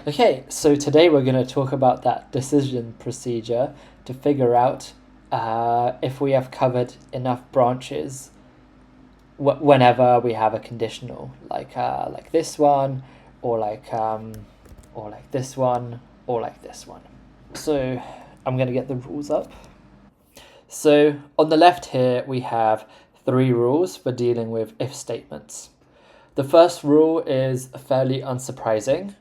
Okay, so today we're going to talk about that decision procedure to figure out if we have covered enough branches whenever we have a conditional, like this one, or like this one, or like this one. So I'm going to get the rules up. So on the left here we have 3 rules for dealing with if statements. The first rule is fairly unsurprising.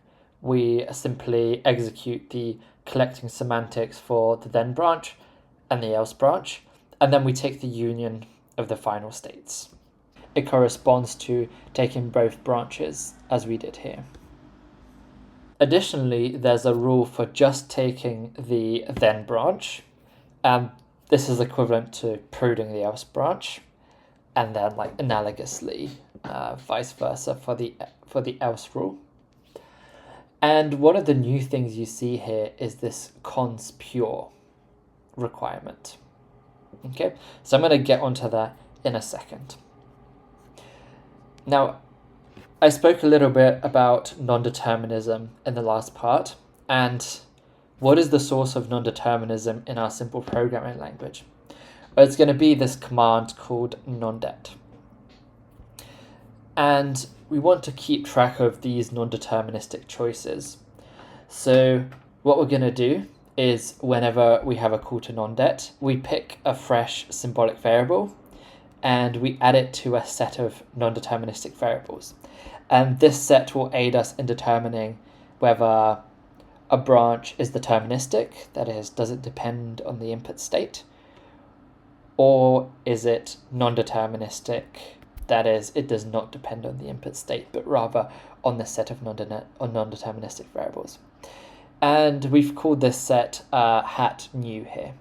We simply execute the collecting semantics for the then branch and the else branch, and then we take the union of the final states. It corresponds to taking both branches, as we did here. Additionally, there's a rule for just taking the then branch, and this is equivalent to pruning the else branch, and then analogously, vice versa for the else rule. And one of the new things you see here is this cons pure requirement. Okay, so I'm going to get onto that in a second. Now, I spoke a little bit about non-determinism in the last part, and what is the source of non-determinism in our simple programming language? Well, it's going to be this command called non-det. And we want to keep track of these non-deterministic choices. So what we're going to do is whenever we have a call to non-det, we pick a fresh symbolic variable and we add it to a set of non-deterministic variables. And this set will aid us in determining whether a branch is deterministic, that is, does it depend on the input state, or is it non-deterministic, that is, it does not depend on the input state, but rather on the set of non-deterministic variables. And we've called this set hat new here.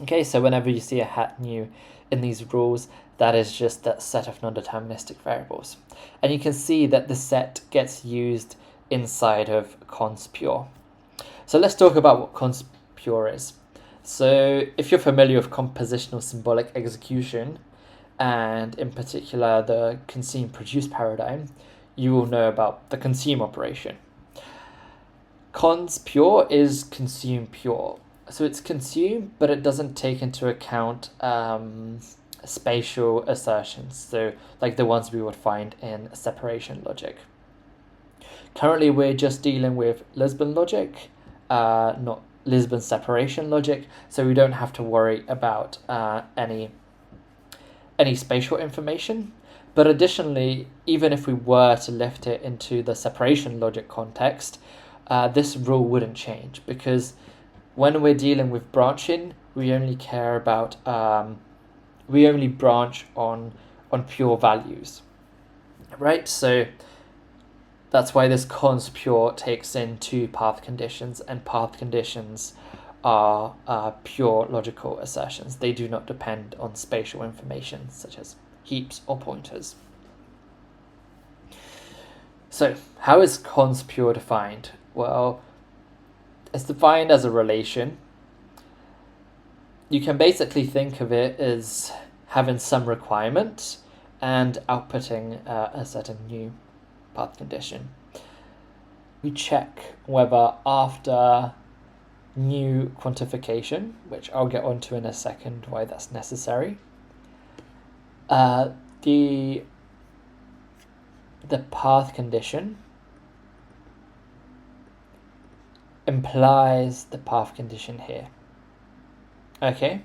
Okay, so whenever you see a hat new in these rules, that is just that set of non-deterministic variables. And you can see that the set gets used inside of cons pure. So let's talk about what cons pure is. So if you're familiar with compositional symbolic execution, and in particular the consume-produce paradigm, you will know about the consume operation. Cons pure is consume pure. So it's consume, but it doesn't take into account spatial assertions, so like the ones we would find in separation logic. Currently we're just dealing with Lisbon logic, not Lisbon separation logic, so we don't have to worry about any spatial information. But additionally, even if we were to lift it into the separation logic context, this rule wouldn't change, because when we're dealing with branching, we only care about we only branch on pure values, right? So that's why this cons pure takes in 2 path conditions, and path conditions are pure logical assertions. They do not depend on spatial information such as heaps or pointers. So how is cons pure defined? Well, it's defined as a relation. You can basically think of it as having some requirement and outputting a certain new path condition. We check whether after new quantification, which I'll get onto in a second why that's necessary, the path condition implies the path condition here. Okay,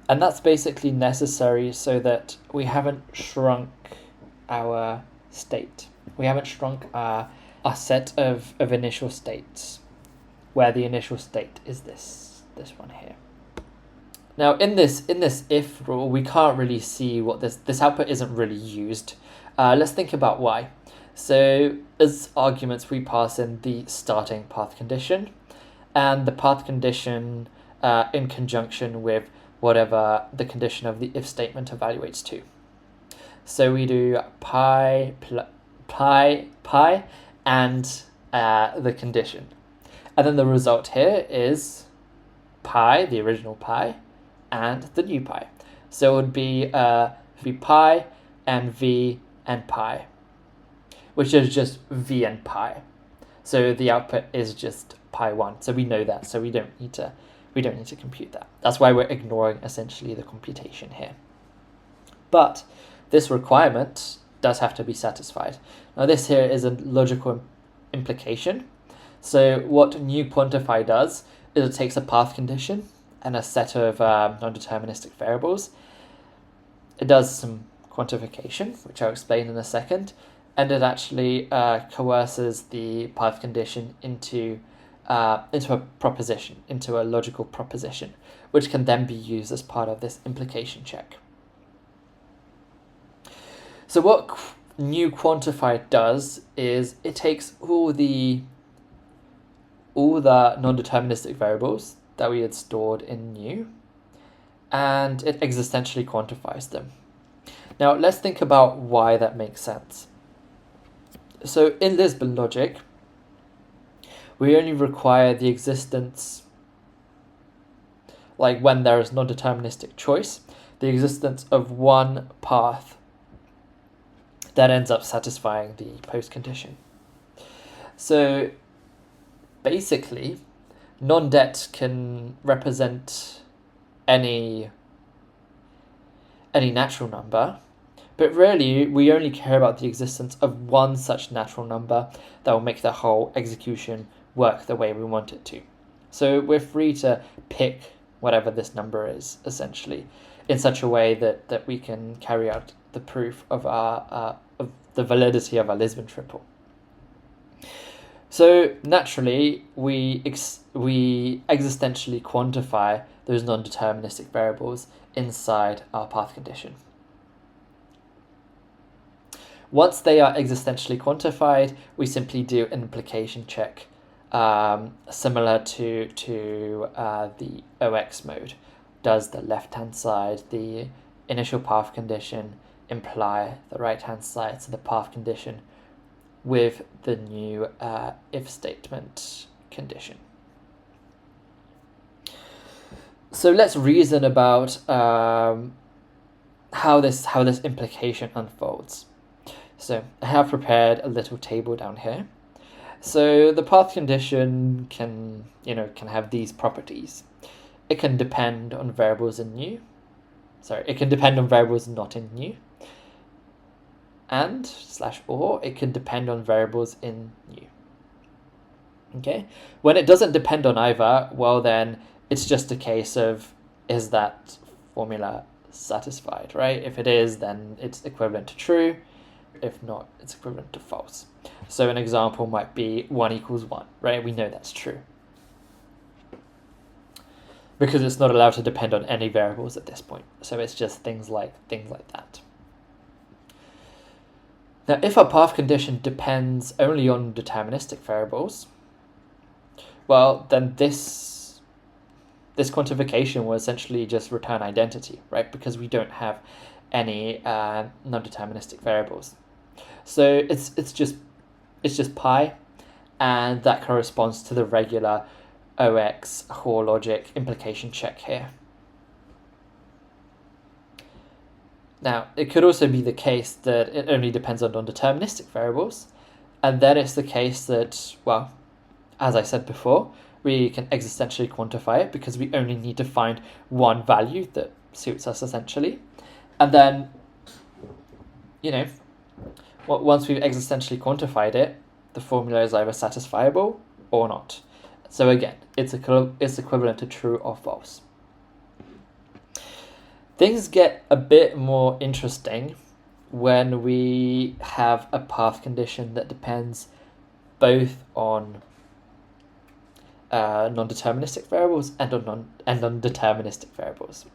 and that's basically necessary so that we haven't shrunk our state. We haven't shrunk our set of initial states, where the initial state is this one here. Now in this if rule, we can't really see what this output isn't really used. Let's think about why. So as arguments, we pass in the starting path condition and the path condition in conjunction with whatever the condition of the if statement evaluates to. So we do pi and the condition. And then the result here is pi, the original pi, and the new pi. So it would be v pi and v and pi, which is just v and pi. So the output is just pi1. So we know that. So we don't need to compute that. That's why we're ignoring essentially the computation here. But this requirement does have to be satisfied. Now this here is a logical implication. So what new quantify does is it takes a path condition and a set of non-deterministic variables. It does some quantification, which I'll explain in a second, and it actually coerces the path condition into a proposition, into a logical proposition, which can then be used as part of this implication check. So what new quantify does is it takes all the non-deterministic variables that we had stored in new, and it existentially quantifies them. Now let's think about why that makes sense. So in Lisbon logic, we only require the existence, like when there is non-deterministic choice, the existence of one path that ends up satisfying the post-condition. So basically, non-det can represent any natural number, but really we only care about the existence of one such natural number that will make the whole execution work the way we want it to. So we're free to pick whatever this number is, essentially, in such a way that we can carry out the proof of of the validity of our Lisbon triple. So naturally, we existentially quantify those non-deterministic variables inside our path condition. Once they are existentially quantified, we simply do an implication check, similar to the OX mode. Does the left-hand side, the initial path condition, imply the right-hand side, so the path condition, with the new if statement condition. So let's reason about how this implication unfolds. So I have prepared a little table down here. So the path condition can have these properties. It can depend on variables in new. It can depend on variables not in new. And /or it can depend on variables in new. Okay, when it doesn't depend on either, well then it's just a case of, is that formula satisfied, right? If it is, then it's equivalent to true. If not, it's equivalent to false. So an example might be 1 equals 1, right? We know that's true, because it's not allowed to depend on any variables at this point. So it's just things like that. Now, if our path condition depends only on deterministic variables, well, then this quantification will essentially just return identity, right? Because we don't have any non-deterministic variables. So it's just pi, and that corresponds to the regular OX Hoare logic implication check here. Now, it could also be the case that it only depends on non-deterministic variables, and then it's the case that, well, as I said before, we can existentially quantify it because we only need to find one value that suits us, essentially. And then, once we've existentially quantified it, the formula is either satisfiable or not. So again, it's equivalent to true or false. Things get a bit more interesting when we have a path condition that depends both on non-deterministic variables and on non-deterministic variables.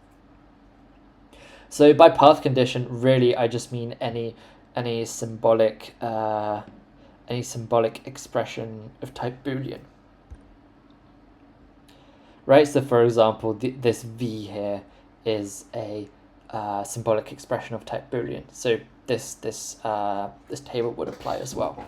So by path condition, really, I just mean any symbolic expression of type Boolean. Right. So for example, this V here is a symbolic expression of type Boolean. So this table would apply as well.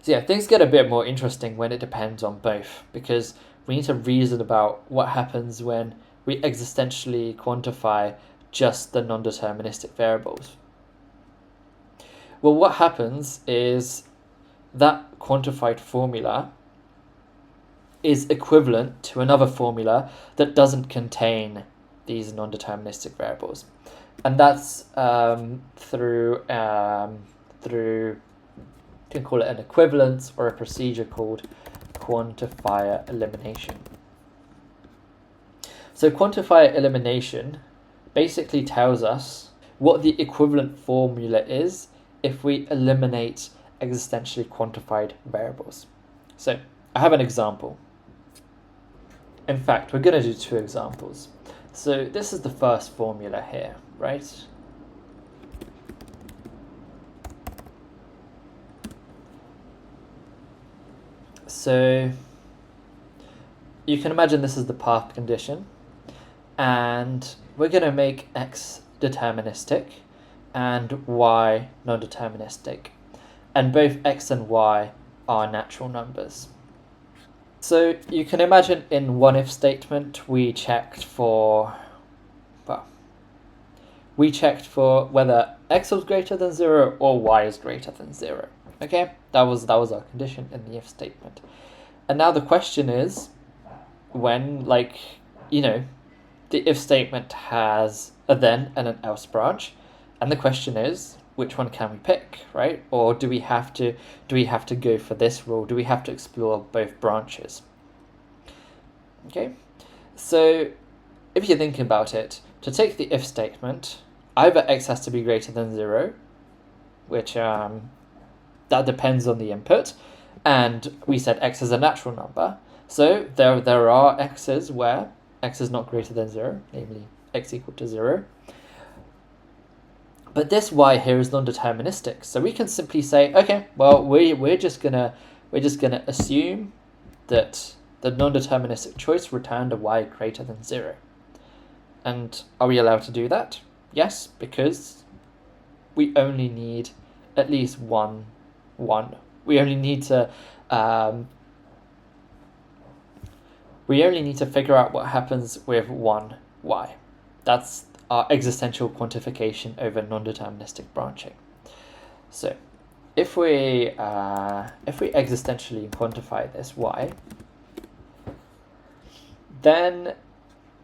So yeah, things get a bit more interesting when it depends on both, because we need to reason about what happens when we existentially quantify just the non-deterministic variables. Well, what happens is that quantified formula is equivalent to another formula that doesn't contain these non-deterministic variables. And that's through you can call it an equivalence or a procedure called quantifier elimination. So quantifier elimination basically tells us what the equivalent formula is if we eliminate existentially quantified variables. So I have an example. In fact, we're going to do two examples. So this is the first formula here, right? So you can imagine this is the path condition, and we're going to make x deterministic and y non-deterministic, and both x and y are natural numbers. So you can imagine in one if statement we checked for whether x was greater than 0 or y is greater than 0. Okay, that was our condition in the if statement. And now the question is, when, the if statement has a then and an else branch, and the question is, which one can we pick, right? Or do we have to go for this rule? Do we have to explore both branches? Okay, so if you're thinking about it, to take the if statement, either x has to be greater than 0, which that depends on the input, and we said x is a natural number, so there are x's where x is not greater than 0, namely x equal to 0. But this y here is non-deterministic, so we can simply say, okay, well, we're just gonna assume that the non-deterministic choice returned a y greater than 0. And are we allowed to do that? Yes, because we only need at least one. We only need to figure out what happens with one y. That's our existential quantification over non-deterministic branching. So if we existentially quantify this y, then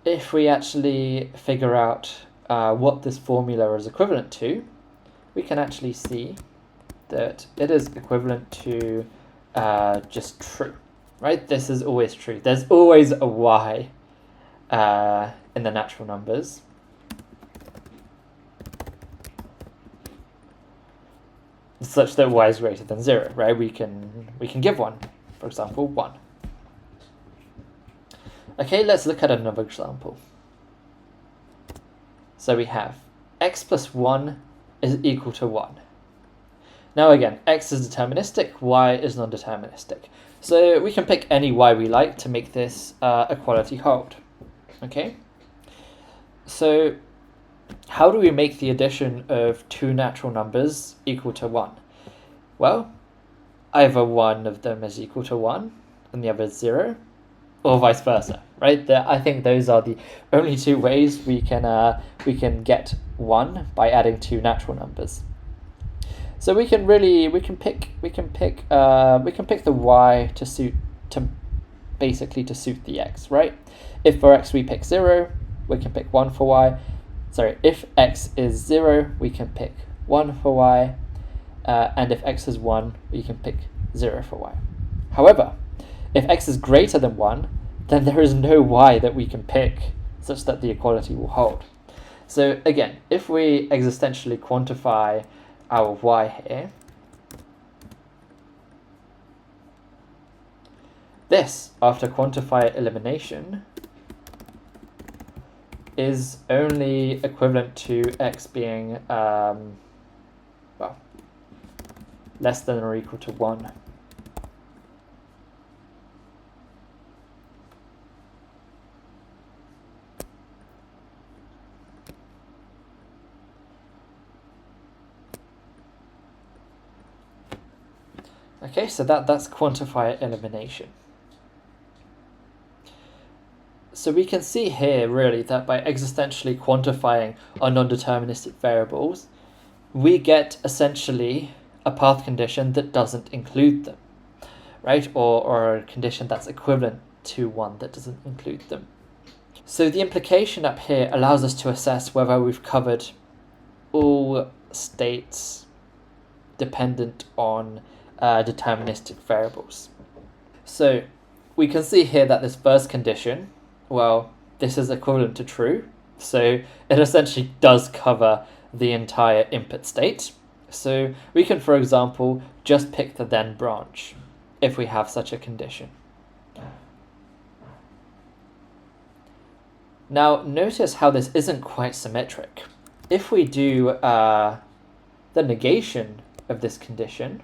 if we actually figure out what this formula is equivalent to, we can actually see that it is equivalent to just true, right? This is always true. There's always a y in the natural numbers. Such that y is greater than 0, right? We can give one, for example, 1. Okay, let's look at another example. So we have x plus 1 is equal to 1. Now again, x is deterministic, y is non-deterministic. So we can pick any y we like to make this equality hold. Okay? So how do we make the addition of two natural numbers equal to 1? Well, either one of them is equal to 1 and the other is 0, or vice versa, right? I think those are the only two ways we can get 1 by adding two natural numbers. So we can pick the y to suit the x, right? If for x we pick 0, we can pick 1 for y. Sorry, if x is 0, we can pick 1 for y, and if x is 1, we can pick 0 for y. However, if x is greater than 1, then there is no y that we can pick such that the equality will hold. So again, if we existentially quantify our y here, this, after quantifier elimination, is only equivalent to x being less than or equal to 1. Okay, so that's quantifier elimination. So we can see here really that by existentially quantifying our non-deterministic variables, we get essentially a path condition that doesn't include them, right? Or a condition that's equivalent to one that doesn't include them. So the implication up here allows us to assess whether we've covered all states dependent on deterministic variables. So we can see here that this first condition, well, this is equivalent to true, so it essentially does cover the entire input state. So we can, for example, just pick the then branch if we have such a condition. Now notice how this isn't quite symmetric. If we do the negation of this condition,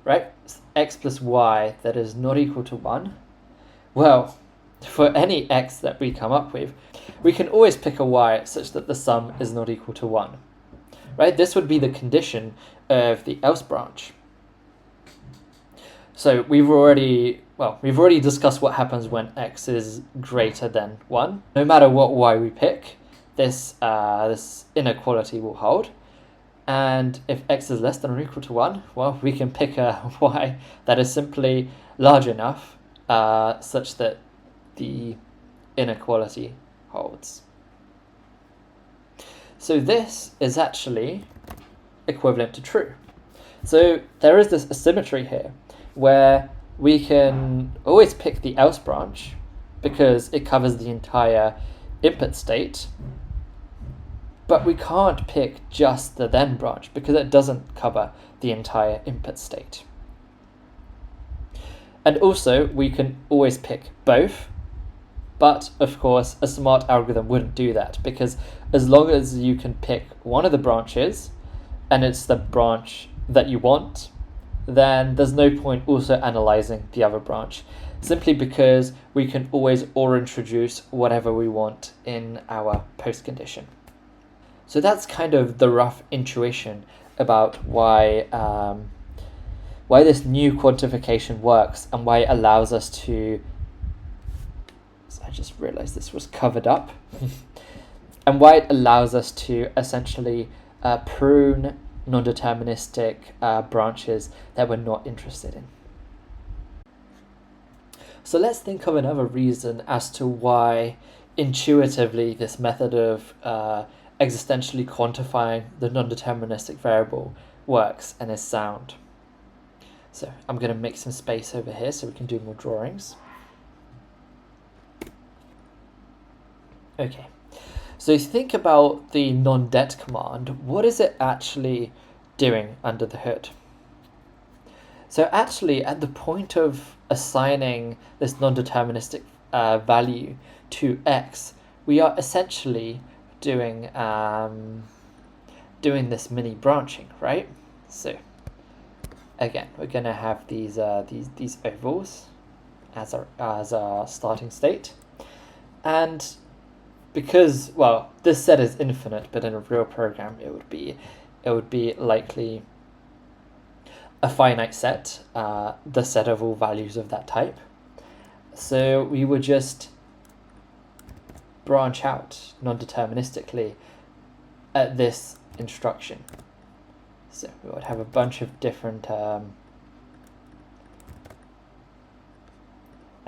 right, x plus y that is not equal to 1, well, for any x that we come up with, we can always pick a y such that the sum is not equal to 1. Right? This would be the condition of the else branch. So we've already discussed what happens when x is greater than 1. No matter what y we pick, this inequality will hold. And if x is less than or equal to 1, well, we can pick a y that is simply large enough such that the inequality holds. So this is actually equivalent to true. So there is this asymmetry here where we can always pick the else branch because it covers the entire input state, but we can't pick just the then branch because it doesn't cover the entire input state. And also we can always pick both, but of course a smart algorithm wouldn't do that, because as long as you can pick one of the branches and it's the branch that you want, then there's no point also analyzing the other branch, simply because we can always or introduce whatever we want in our post condition. So that's kind of the rough intuition about why this new quantification works and why it allows us to... I just realized this was covered up. And why it allows us to essentially prune non-deterministic branches that we're not interested in. So let's think of another reason as to why intuitively this method of existentially quantifying the non-deterministic variable works and is sound. So I'm going to make some space over here so we can do more drawings. Okay, so think about the non-det command. What is it actually doing under the hood? So actually, at the point of assigning this non-deterministic value to x, we are essentially doing this mini branching, right? So again, we're going to have these ovals as our starting state, and because, well, this set is infinite, but in a real program it would be likely a finite set, the set of all values of that type. So we would just branch out non-deterministically at this instruction. So we would have a bunch of different and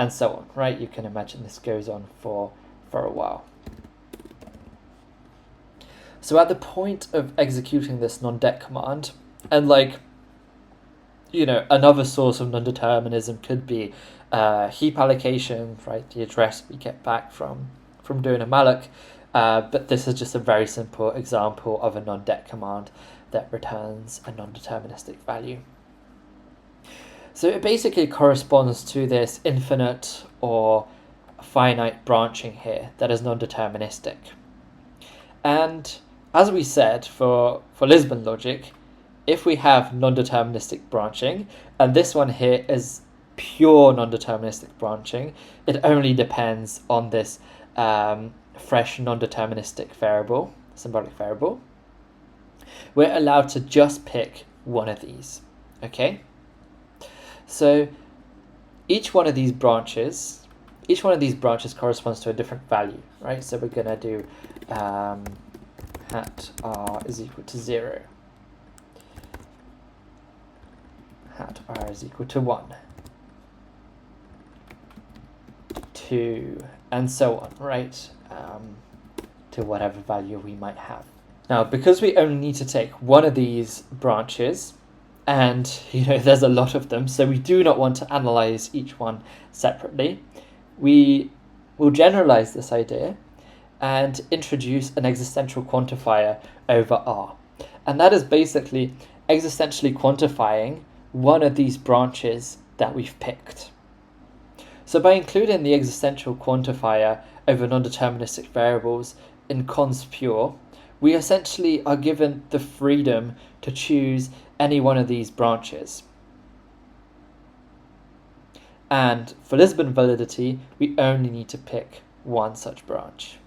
so on, right? You can imagine this goes on for a while. So at the point of executing this non-det command, and another source of non-determinism could be heap allocation, right? The address we get back from doing a malloc, but this is just a very simple example of a non-det command that returns a non-deterministic value. So it basically corresponds to this infinite or finite branching here that is non-deterministic. And as we said, for Lisbon logic, if we have non-deterministic branching, and this one here is pure non-deterministic branching, it only depends on this fresh non-deterministic variable, symbolic variable, we're allowed to just pick one of these, okay? So each one of these branches corresponds to a different value, right? So we're going to do hat r is equal to 0, hat r is equal to 1, 2, and so on, right? To whatever value we might have. Now, because we only need to take one of these branches, and there's a lot of them, so we do not want to analyze each one separately, we will generalize this idea and introduce an existential quantifier over R. And that is basically existentially quantifying one of these branches that we've picked. So by including the existential quantifier over non-deterministic variables in cons pure, we essentially are given the freedom to choose any one of these branches. And for Lisbon validity, we only need to pick one such branch.